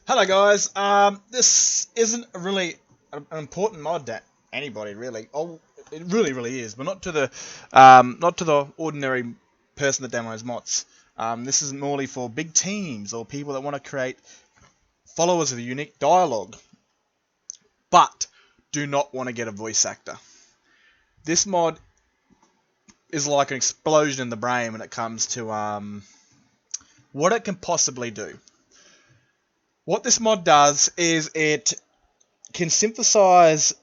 Hello guys. This isn't really an important mod to anybody really. Oh, it really is, but not to the ordinary person that downloads mods. This is morely for big teams or people that want to create followers of a unique dialogue, but do not want to get a voice actor. This mod is like an explosion in the brain when it comes to what it can possibly do. What this mod does is it can synthesize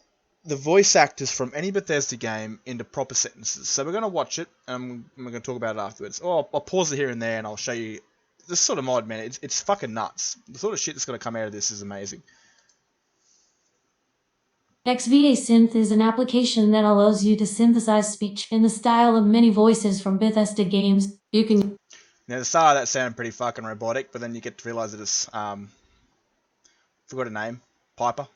the voice actors from any Bethesda game into proper sentences. So we're going to watch it, and we're going to talk about it afterwards. Or I'll pause it here and there, and I'll show you this sort of mod, man. It's fucking nuts. The sort of shit that's going to come out of this is amazing. XVA Synth is an application that allows you to synthesize speech in the style of many voices from Bethesda games. You can... Now, the start of that sounded pretty fucking robotic, but then you get to realize that it's, forgot her name, Piper,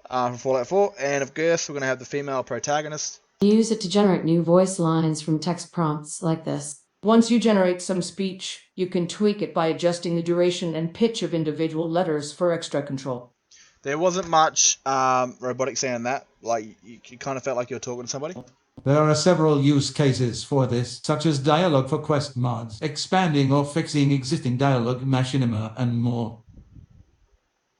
from Fallout 4. And of course, we're going to have the female protagonist. Use it to generate new voice lines from text prompts like this. Once you generate some speech, you can tweak it by adjusting the duration and pitch of individual letters for extra control. There wasn't much robotic sound in that. Like, you kind of felt like you were talking to somebody. There are several use cases for this, such as dialogue for quest mods, expanding or fixing existing dialogue, machinima, and more.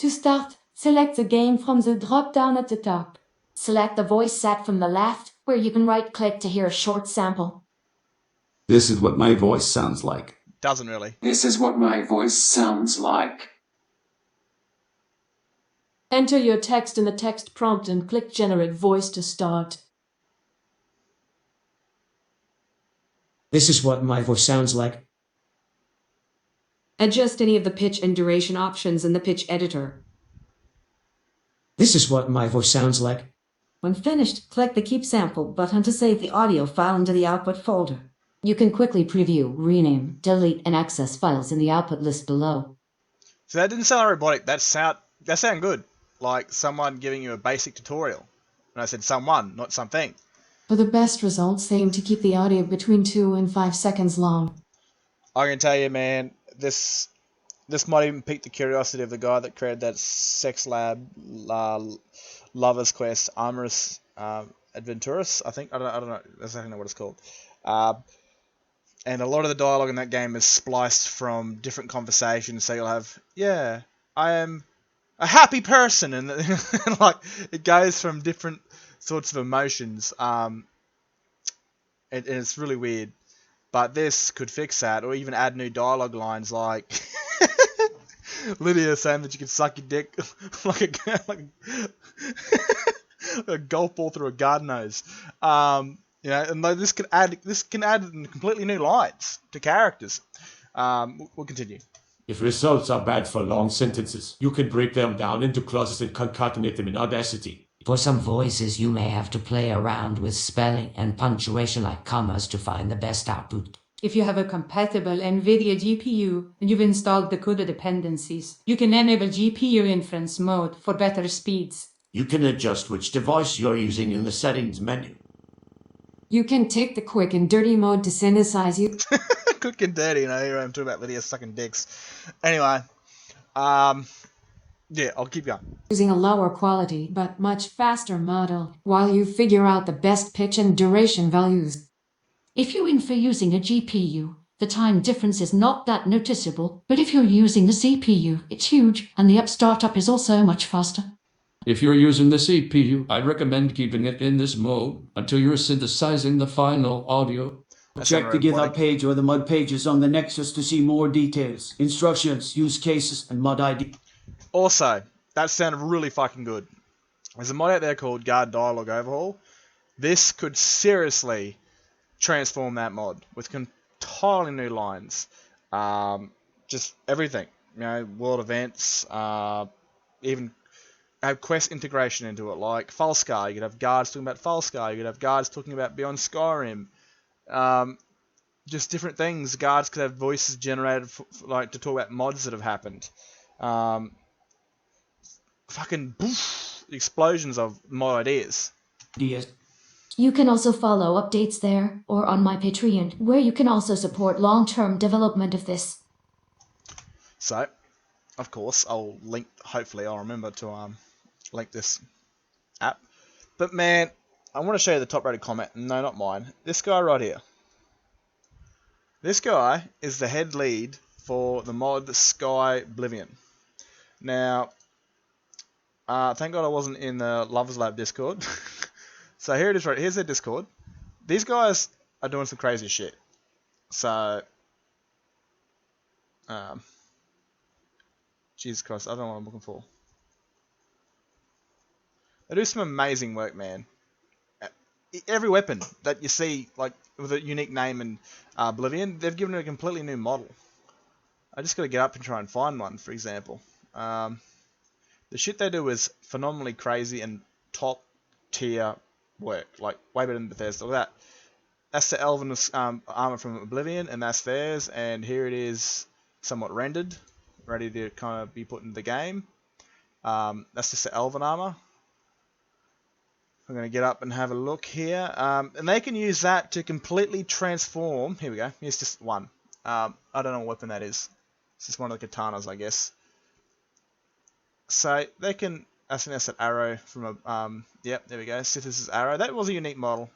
To start, select the game from the drop-down at the top. Select the voice set from the left, where you can right-click to hear a short sample. This is what my voice sounds like. Doesn't really. This is what my voice sounds like. Enter your text in the text prompt and click Generate Voice to start. This is what my voice sounds like. Adjust any of the pitch and duration options in the pitch editor. This is what my voice sounds like. When finished, click the Keep Sample button to save the audio file into the output folder. You can quickly preview, rename, delete, and access files in the output list below. So that didn't sound robotic. That sound good. Like someone giving you a basic tutorial. And I said someone, not something. For the best results, aim to keep the audio between 2 and 5 seconds long. I can tell you, man, this might even pique the curiosity of the guy that created that Sex Lab Lovers Quest Amorous Adventurous. I don't know exactly what it's called. And a lot of the dialogue in that game is spliced from different conversations. So you'll have, yeah, I am a happy person, and like it goes from different sorts of emotions. And it's really weird. But this could fix that, or even add new dialogue lines like Lydia saying that you can suck your dick like a golf ball through a garden hose. You know, and this can add completely new lines to characters. We'll continue. If results are bad for long sentences, you can break them down into clauses and concatenate them in Audacity. For some voices, you may have to play around with spelling and punctuation like commas to find the best output. If you have a compatible NVIDIA GPU and you've installed the CUDA dependencies, you can enable GPU inference mode for better speeds. You can adjust which device you're using in the settings menu. You can take the quick and dirty mode to synthesize you. Quick and dirty, you know, here I'm talking about Lydia sucking dicks. Anyway, yeah, I'll keep going. Using a lower quality but much faster model while you figure out the best pitch and duration values. If you're in for using a GPU, the time difference is not that noticeable, but if you're using the CPU, it's huge, and the startup is also much faster. If you're using the CPU, I recommend keeping it in this mode until you're synthesizing the final audio. Check the GitHub page or the mod pages on the Nexus to see more details, instructions, use cases, and mod ID. Also, that sounded really fucking good. There's a mod out there called Guard Dialogue Overhaul. This could seriously transform that mod with entirely new lines. Just everything. You know, world events, even have quest integration into it, like Falskar. You could have guards talking about Falskar. You could have guards talking about Beyond Skyrim. Just different things. Guards could have voices generated like to talk about mods that have happened. Fucking poof, explosions of mod ideas. Yes. You can also follow updates there or on my Patreon, where you can also support long-term development of this. So, of course, I'll link. Hopefully, I'll remember to link this app. But man, I want to show you the top-rated comment. No, not mine. This guy right here. This guy is the head lead for the mod Sky Oblivion. Now, thank God I wasn't in the Lovers Lab Discord. So here it is right. Here's their Discord. These guys are doing some crazy shit. So, Jesus Christ, I don't know what I'm looking for. They do some amazing work, man. Every weapon that you see, like with a unique name in Oblivion, they've given it a completely new model. I just got to get up and try and find one, for example. The shit they do is phenomenally crazy and top tier work, like way better than Bethesda. Look at that. That's the Elven armor from Oblivion, and that's theirs. And here it is, somewhat rendered, ready to kind of be put into the game. That's just the Elven armor. I'm going to get up and have a look here. And they can use that to completely transform. Here we go. Here's just one. I don't know what weapon that is. It's just one of the katanas, I guess. So they can... I think that's an arrow from a... yep, there we go. Sithis' arrow. That was a unique model.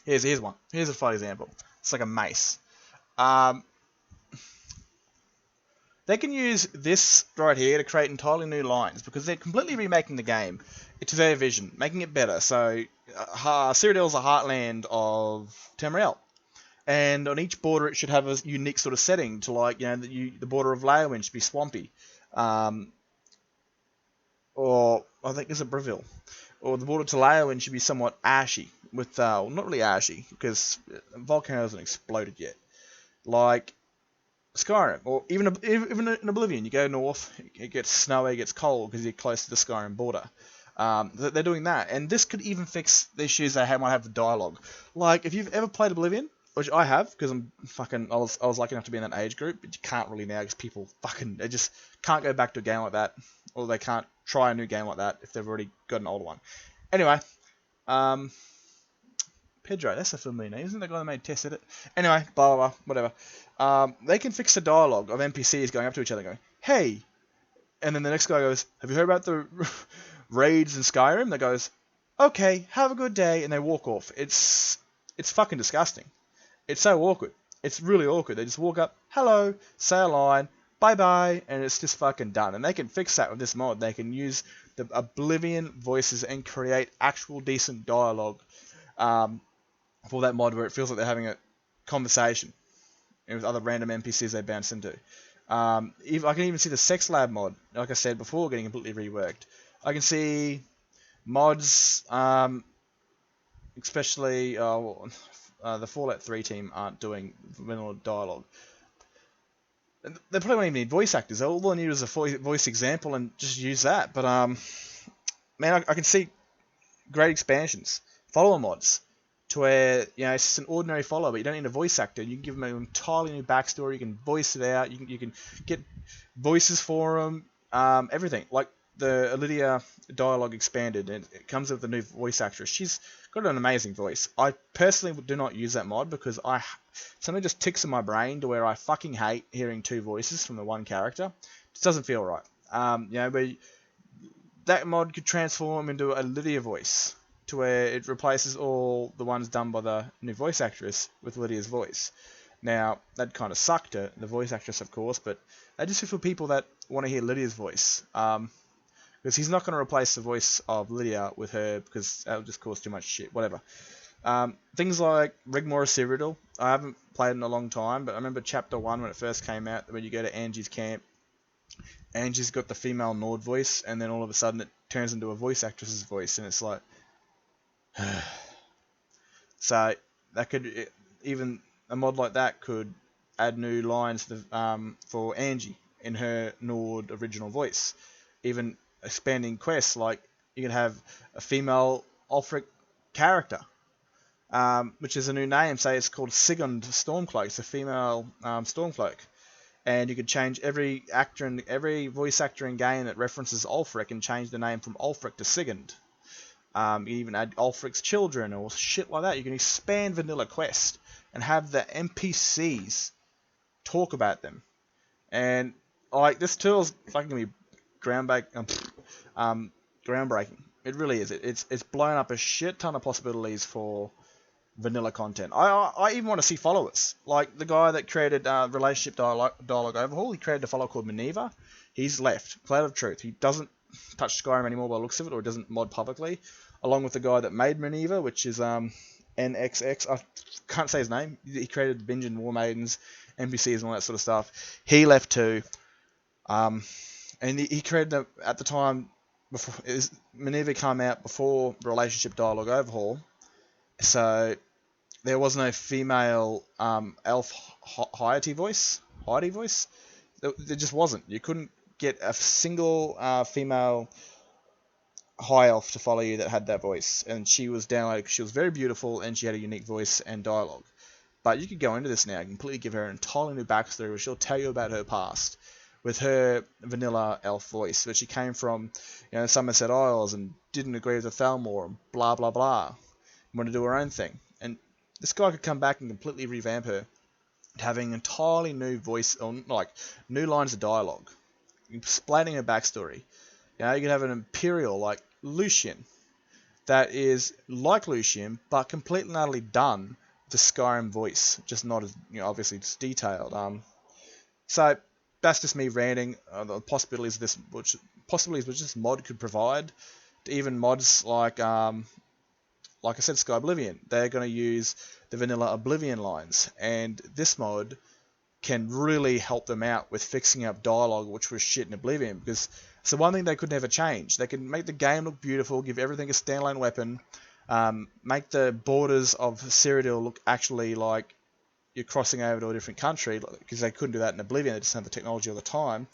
Here's one. Here's a fight example. It's like a mace. They can use this right here to create entirely new lines because they're completely remaking the game to their vision, making it better. So, Cyrodiil's the heartland of Tamriel, and on each border it should have a unique sort of setting to, like, you know, the border of Leyawiin should be swampy, or I think it's a Breville, or the border to Leyawiin should be somewhat ashy with, well, not really ashy because volcano hasn't exploded yet, like Skyrim, or even in Oblivion. You go north, it gets snowy, it gets cold because you're close to the Skyrim border. They're doing that, and this could even fix the issues they might have with dialogue. Like, if you've ever played Oblivion, which I have, because I was lucky enough to be in that age group, but you can't really now because people they just can't go back to a game like that, or they can't try a new game like that if they've already got an older one. Anyway, Pedro, that's a familiar name. Isn't that the guy that made Test Edit? Anyway, blah, blah, blah, whatever. They can fix the dialogue of NPCs going up to each other going, hey! And then the next guy goes, have you heard about the raids in Skyrim? They goes, okay, have a good day, and they walk off. It's fucking disgusting. It's so awkward. It's really awkward. They just walk up, hello, say a line, bye-bye, and it's just fucking done. And they can fix that with this mod. They can use the Oblivion voices and create actual decent dialogue for that mod where it feels like they're having a conversation with other random NPCs they bounce into. I can even see the Sex Lab mod, like I said before, getting completely reworked. I can see mods, especially the Fallout 3 team aren't doing vanilla dialogue. They probably won't even need voice actors. All they need is a voice example and just use that. But man, I can see great expansions, follower mods, to where, you know, it's just an ordinary follower, but you don't need a voice actor. You can give them an entirely new backstory. You can voice it out. You can get voices for them. Everything, like the Lydia dialogue expanded, and it comes with a new voice actress. She's got an amazing voice. I personally do not use that mod because something just ticks in my brain to where I fucking hate hearing two voices from the one character. It just doesn't feel right. You know, but that mod could transform into a Lydia voice, to where it replaces all the ones done by the new voice actress with Lydia's voice. Now, that kind of sucked her, the voice actress, of course, but that just for people that want to hear Lydia's voice. Because he's not going to replace the voice of Lydia with her, because that would just cause too much shit, whatever. Things like Rigmor Cyrodiil, I haven't played in a long time, but I remember Chapter 1 when it first came out, when you go to Angie's camp, Angie's got the female Nord voice, and then all of a sudden it turns into a voice actress's voice, and it's like... So that could, even a mod like that could add new lines for Angie in her Nord original voice. Even expanding quests, like you can have a female Ulfric character, which is a new name. Say it's called Sigund Stormcloak. It's a female Stormcloak, and you could change every voice actor in game that references Ulfric and change the name from Ulfric to Sigund. You can even add Ulfric's children or shit like that. You can expand Vanilla Quest and have the NPCs talk about them. And like this tool's fucking gonna be groundbreaking. It really is. It's blown up a shit ton of possibilities for vanilla content. I even want to see followers. Like the guy that created Relationship Dialogue Overhaul, he created a follower called Minerva. He's left. Cloud of Truth. He doesn't touch Skyrim anymore by the looks of it, or doesn't mod publicly. Along with the guy that made Minerva, which is NXX. I can't say his name. He created Binge and War Maidens, NPCs and all that sort of stuff. He left too. And he created them at the time before Minerva came out before Relationship Dialogue Overhaul. So there was no female elf Heidi voice. There just wasn't. You couldn't get a single female high elf to follow you that had that voice, and she was downloaded because she was very beautiful and she had a unique voice and dialogue. But you could go into this now and completely give her an entirely new backstory, where she'll tell you about her past with her vanilla elf voice, where she came from, Somerset Isles and didn't agree with the Thalmor and blah blah blah, wanted to do her own thing. And this guy could come back and completely revamp her, having an entirely new voice, or like new lines of dialogue, explaining her backstory. You could have an Imperial like Lucian that is like Lucian, but completely and utterly done with the Skyrim voice, just not as obviously it's detailed. So that's just me ranting. The possibilities which this mod could provide, to even mods like I said, Sky Oblivion. They're going to use the vanilla Oblivion lines, and this mod can really help them out with fixing up dialogue, which was shit in Oblivion, because it's the one thing they could never change. They can make the game look beautiful, give everything a standalone weapon, make the borders of Cyrodiil look actually like you're crossing over to a different country, because they couldn't do that in Oblivion. They just had the technology all the time.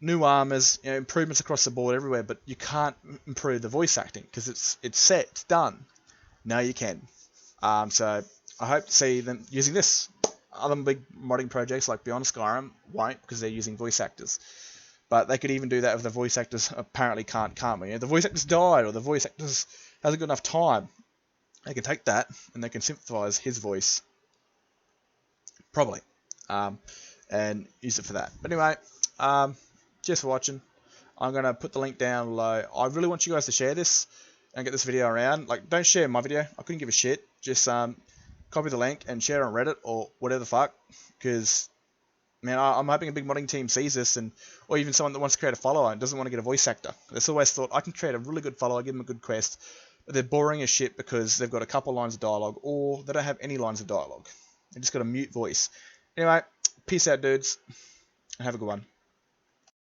New armors, improvements across the board everywhere, but you can't improve the voice acting because it's set, it's done. Now you can. So I hope to see them using this. Other big modding projects like Beyond Skyrim won't, because they're using voice actors. But they could even do that if the voice actors apparently can't we? The voice actors died, or the voice actors hasn't got enough time. They can take that and they can synthesize his voice probably, and use it for that. But anyway, just for watching. I'm gonna put the link down below. I really want you guys to share this and get this video around. Like, don't share my video. I couldn't give a shit. Just copy the link and share it on Reddit or whatever the fuck. Because, man, I'm hoping a big modding team sees this, or even someone that wants to create a follower and doesn't want to get a voice actor. That's always thought, I can create a really good follower, give them a good quest, but they're boring as shit because they've got a couple lines of dialogue, or they don't have any lines of dialogue. They just got a mute voice. Anyway, peace out, dudes, and have a good one.